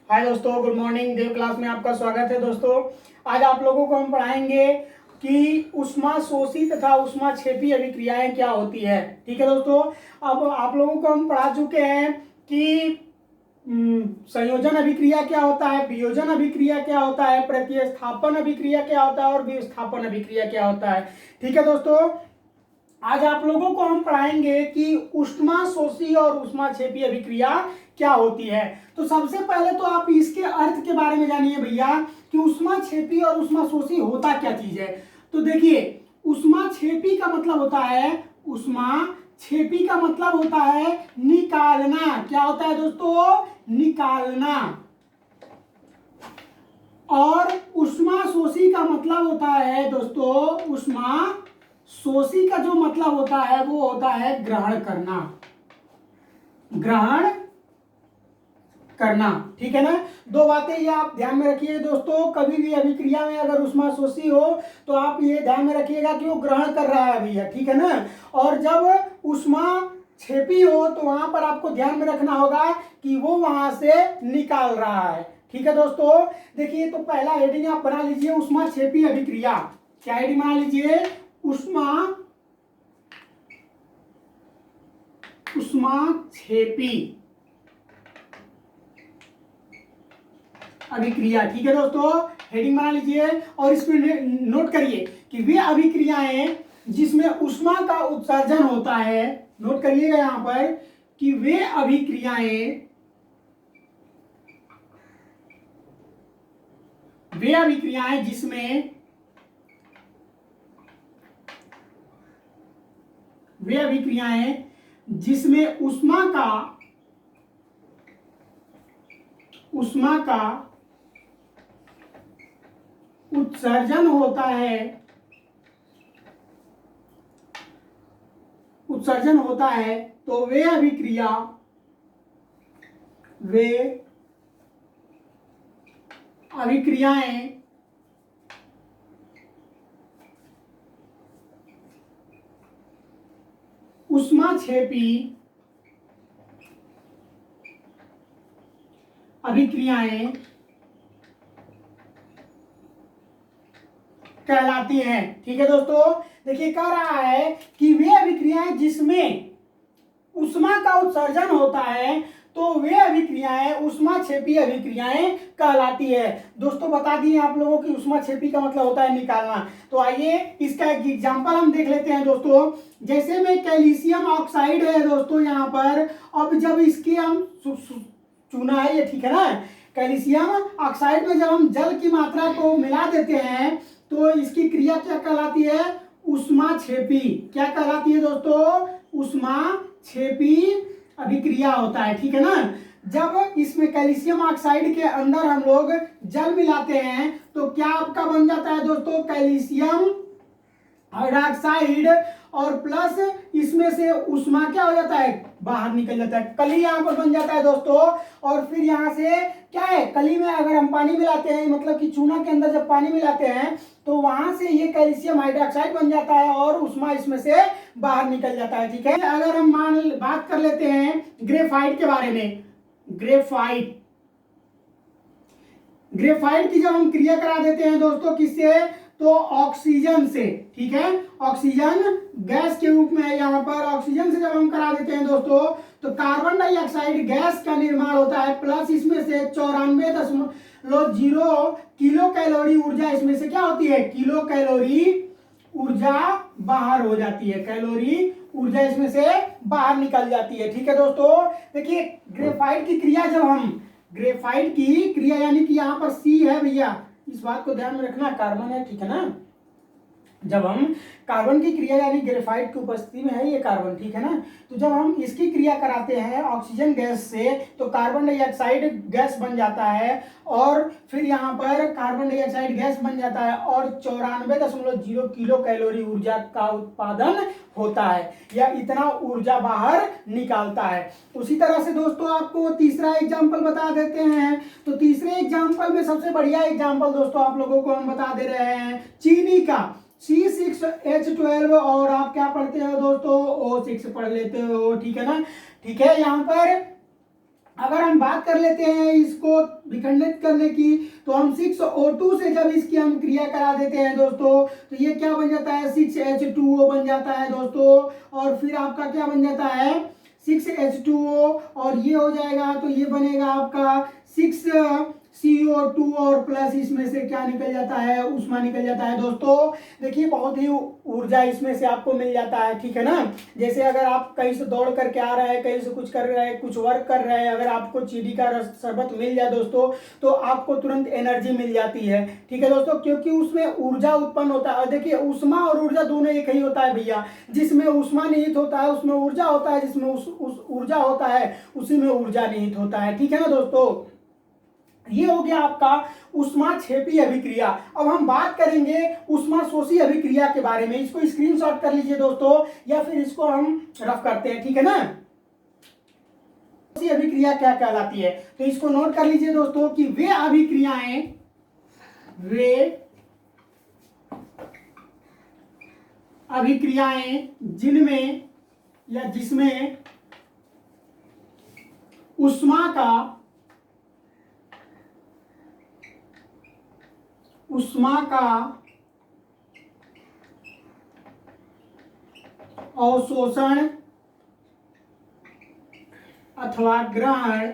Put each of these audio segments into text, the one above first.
हाय दोस्तों, good morning. देव class में आपका स्वागत है। दोस्तों, आज आप लोगों को हम पढ़ाएंगे कि उष्मा शोषी तथा उष्मा क्षेपी अभिक्रियाएं क्या होती है। ठीक है दोस्तों, अब आप लोगों को हम पढ़ा चुके हैं कि संयोजन अभिक्रिया क्या होता है, वियोजन अभिक्रिया क्या होता है, प्रतिस्थापन अभिक्रिया क्या होता है और विस्थापन अभिक्रिया क्या होता है। ठीक है दोस्तों, आज आप लोगों को हम पढ़ाएंगे कि उष्मा शोषी और उष्मा क्षेपी अभिक्रिया क्या होती है। तो सबसे पहले तो आप इसके अर्थ के बारे में जानिए भैया कि उष्मा क्षेपी और उष्मा शोषी होता क्या चीज है। तो देखिए, उष्मा क्षेपी का मतलब होता है, उष्मा क्षेपी का मतलब होता है निकालना। क्या होता है दोस्तों? निकालना। और उष्मा शोषी का मतलब होता है दोस्तों, उष्मा शोषी का जो मतलब होता है वो होता है ग्रहण करना, ग्रहण करना। ठीक है ना। दो बातें ये आप ध्यान में रखिए दोस्तों, कभी भी अभिक्रिया में अगर उष्मा शोषी हो तो आप ये ध्यान में रखिएगा कि वो ग्रहण कर रहा है भैया। ठीक है ना। और जब उष्मा क्षेपी हो तो वहां पर आपको ध्यान में रखना होगा कि वो वहां से निकाल रहा है। ठीक है दोस्तों, देखिए तो पहला हेडिंग आप बना लीजिए, उष्मा क्षेपी अभिक्रिया। क्या हेडिंग बना लीजिए? उष्मा क्षेपी अभिक्रिया। ठीक है दोस्तों, हेडिंग बना लीजिए और इसमें नोट करिए कि वे अभिक्रियाएं जिसमें उष्मा का उत्सर्जन होता है, नोट करिएगा यहां पर कि वे अभिक्रियाएं जिसमें उष्मा का उत्सर्जन होता है तो वे अभिक्रियाएं उष्मा क्षेपी अभिक्रियाएं कहलाती हैं। ठीक है दोस्तों, देखिए कह रहा है कि वे अभिक्रियाएं जिसमें उष्मा का उत्सर्जन होता है तो वे अभिक्रियाएं उष्मा क्षेपी अभिक्रियाएं कहलाती है। दोस्तों बता दिए आप लोगों की उष्मा क्षेपी का मतलब होता है निकालना। तो आइए इसका एक एग्जांपल हम देख लेते हैं दोस्तों। जैसे में कैल्शियम ऑक्साइड है दोस्तों यहाँ पर, अब जब इसके हम चूना है ये, ठीक है ना। कैल्शियम ऑक्साइड में जब हम जल की मात्रा को मिला देते हैं तो इसकी क्रिया क्या कहलाती है? उष्मा क्षेपी। क्या कहलाती है दोस्तों? उष्मा क्षेपी अभिक्रिया होता है। ठीक है ना। जब इसमें कैल्शियम ऑक्साइड के अंदर हम लोग जल मिलाते हैं तो क्या आपका बन जाता है दोस्तों? कैल्शियम हाइड्रोक्साइड और प्लस इसमें से उष्मा क्या हो जाता है? बाहर निकल जाता है। कली यहाँ पर बन जाता है दोस्तों। और फिर यहाँ से क्या है, कली में अगर हम पानी मिलाते हैं, मतलब कि चूना के अंदर जब पानी मिलाते हैं तो वहां से ये कैल्शियम हाइड्रोक्साइड बन जाता है और उष्मा इसमें से बाहर निकल जाता है। ठीक है। अगर हम बात कर लेते हैं ग्रेफाइट के बारे में, ग्रेफाइट की जब हम क्रिया करा देते हैं दोस्तों, किससे? तो ऑक्सीजन से। ठीक है, ऑक्सीजन गैस के रूप में है यहाँ पर। ऑक्सीजन से जब हम करा देते हैं दोस्तों तो कार्बन डाइऑक्साइड गैस का निर्माण होता है, प्लस इसमें से 94.0 किलो कैलोरी ऊर्जा इसमें से क्या होती है? किलो कैलोरी ऊर्जा बाहर हो जाती है, कैलोरी ऊर्जा इसमें से बाहर निकल जाती है। ठीक है दोस्तों, देखिए ग्रेफाइट की क्रिया यानी कि यहाँ पर सी है भैया, इस बात को ध्यान में रखना, कार्बन है। ठीक है ना। जब हम कार्बन की क्रिया यानी ग्रेफाइट की उपस्थिति में है ये कार्बन, ठीक है ना, तो जब हम इसकी क्रिया कराते हैं ऑक्सीजन गैस से तो कार्बन डाइऑक्साइड गैस बन जाता है और फिर यहाँ पर कार्बन डाइऑक्साइड गैस बन जाता है और 94.0 किलो कैलोरी ऊर्जा का उत्पादन होता है या इतना ऊर्जा बाहर निकालता है। उसी तरह से दोस्तों आपको तीसरा एग्जाम्पल बता देते हैं। तो तीसरे एग्जाम्पल में सबसे बढ़िया एग्जाम्पल दोस्तों आप लोगों को हम बता दे रहे हैं चीनी का, C6H12 और आप क्या पढ़ते हो दोस्तों? O6 पढ़ लेते हो। ठीक है ना। ठीक है, यहाँ पर अगर हम बात कर लेते हैं इसको विखंडित करने की, तो हम 6O2 से जब इसकी हम क्रिया करा देते हैं दोस्तों, तो ये क्या बन जाता है, 6H2O बन जाता है दोस्तों। और फिर आपका क्या बन जाता है, 6H2O, और ये हो जाएगा तो ये बनेगा आपका 6CO2, और प्लस इसमें से क्या निकल जाता है, ऊष्मा निकल जाता है दोस्तों। देखिए बहुत ही ऊर्जा इसमें से आपको मिल जाता है, ठीक है ना। जैसे अगर आप कहीं से दौड़ करके आ रहे हैं, कहीं से कुछ कर रहे हैं, कुछ वर्क कर रहे हैं, अगर आपको चीनी का शरबत मिल जाए दोस्तों, तो आपको तुरंत एनर्जी मिल जाती है, ठीक है दोस्तों, क्योंकि उसमें ऊर्जा उत्पन्न होता है। और देखिए ऊष्मा और ऊर्जा दोनों एक ही होता है भैया, जिसमें ऊष्मा निहित होता है उसमें ऊर्जा होता है, जिसमें उस ऊर्जा होता है उसी में ऊर्जा निहित होता है, ठीक है ना दोस्तों। ये हो गया आपका ऊष्माक्षेपी अभिक्रिया। अब हम बात करेंगे ऊष्माशोषी अभिक्रिया के बारे में। इसको स्क्रीनशॉट कर लीजिए दोस्तों, या फिर इसको हम रफ करते हैं, ठीक है ना। अभिक्रिया क्या कहलाती है, तो इसको नोट कर लीजिए दोस्तों कि वे अभिक्रियाएं जिनमें या जिसमें ऊष्मा का अवशोषण अथवा ग्रहण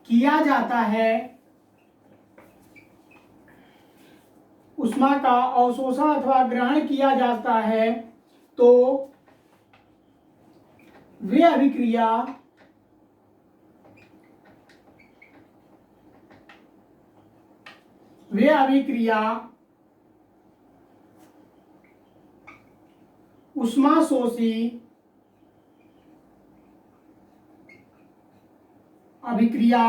किया जाता है, ऊष्मा का अवशोषण अथवा ग्रहण किया जाता है, तो वे अभिक्रिया ऊष्माशोषी अभिक्रिया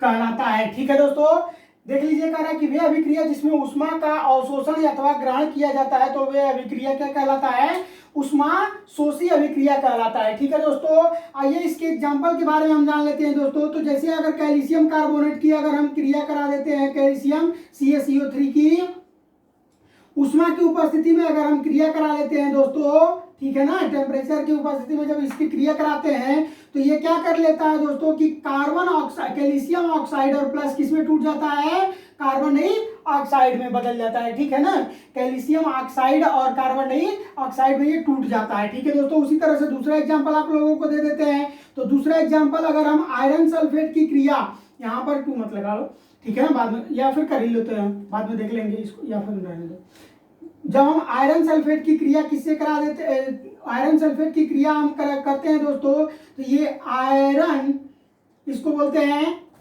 कहलाता है, ठीक है दोस्तों। देख लीजिए कह रहा है कि वे अभिक्रिया जिसमें ऊष्मा का अवशोषण अथवा ग्रहण किया जाता है, तो वे अभिक्रिया क्या कहलाता है, ऊष्माशोषी अभिक्रिया कहलाता है, ठीक है दोस्तों। आइए इसके एग्जांपल के बारे में हम जान लेते हैं दोस्तों। तो जैसे अगर कैल्शियम कार्बोनेट की अगर हम क्रिया करा देते हैं, कैल्शियम CaCO3 की ऊष्मा की उपस्थिति में अगर हम क्रिया करा लेते हैं दोस्तों, ठीक है ना, टेम्परेचर की उपस्थिति में जब इसकी क्रिया कराते हैं, तो ये क्या कर लेता है दोस्तों कि कार्बन ऑक्साइड, कैल्शियम ऑक्साइड और प्लस किस में टूट जाता है, कार्बन ऑक्साइड में बदल जाता है, ठीक है ना। कैल्शियम ऑक्साइड और कार्बन ऑक्साइड में ये टूट जाता है, ठीक है दोस्तों। उसी तरह से दूसरा एग्जांपल आप लोगों को दे देते हैं। तो दूसरा एग्जांपल अगर हम आयरन सल्फेट की क्रिया, यहाँ पर 2 मत लगा लो, ठीक है ना, बाद में या फिर कर ही लेते हैं, बाद में देख लेंगे इसको, या फिर रहने दो। जब हम आयरन सल्फेट की क्रिया किससे करा देते, आयरन सल्फेट की क्रिया हम करते हैं दोस्तों, तो ये आयरन इसको बोलते हैं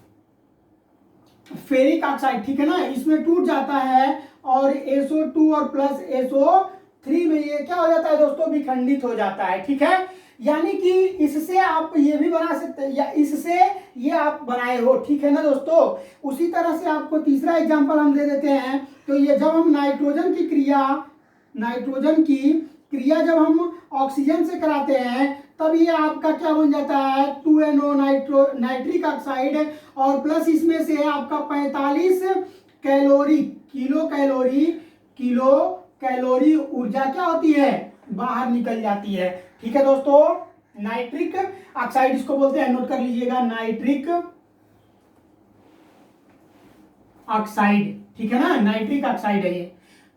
फेरिक ऑक्साइड, ठीक है ना, इसमें टूट जाता है और SO2 और प्लस SO3 में ये क्या हो जाता है दोस्तों, विखंडित हो जाता है, ठीक है। यानी कि इससे आप ये भी बना सकते हैं, या इससे ये आप बनाए हो, ठीक है ना दोस्तों। उसी तरह से आपको तीसरा एग्जांपल हम दे देते हैं। तो ये जब हम नाइट्रोजन की क्रिया जब हम ऑक्सीजन से कराते हैं, तब ये आपका क्या बन जाता है, 2NO नाइट्रिक ऑक्साइड, और प्लस इसमें से आपका 45 किलो कैलोरी ऊर्जा क्या होती है, बाहर निकल जाती है, ठीक है दोस्तों। नाइट्रिक ऑक्साइड इसको बोलते हैं, नोट कर लीजिएगा, नाइट्रिक ऑक्साइड, ठीक है ना, नाइट्रिक ऑक्साइड है ये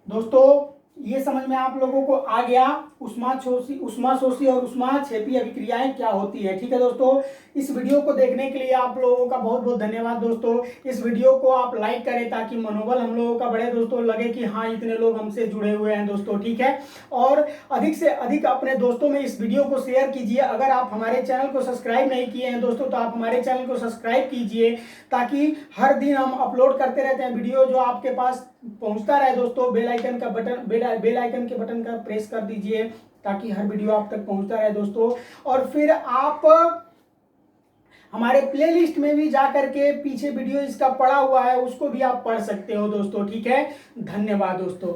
दोस्तों। ये समझ में आप लोगों को आ गया ऊष्माशोषी और ऊष्माक्षेपी अभिक्रियाएं क्या होती है, ठीक है दोस्तों। इस वीडियो को देखने के लिए आप लोगों का बहुत बहुत धन्यवाद दोस्तों। इस वीडियो को आप लाइक करें ताकि मनोबल हम लोगों का बढ़े दोस्तों, लगे कि हाँ इतने लोग हमसे जुड़े हुए हैं दोस्तों, ठीक है। और अधिक से अधिक अपने दोस्तों में इस वीडियो को शेयर कीजिए। अगर आप हमारे चैनल को सब्सक्राइब नहीं किए हैं दोस्तों, तो आप हमारे चैनल को सब्सक्राइब कीजिए, ताकि हर दिन हम अपलोड करते रहते हैं वीडियो, जो आपके पास पहुंचता रहे दोस्तों। बेल आइकन के बटन का प्रेस कर दीजिए, ताकि हर वीडियो आप तक पहुंचता रहे दोस्तों। और फिर आप हमारे प्लेलिस्ट में भी जा करके पीछे वीडियो इसका पड़ा हुआ है, उसको भी आप पढ़ सकते हो दोस्तों, ठीक है। धन्यवाद दोस्तों।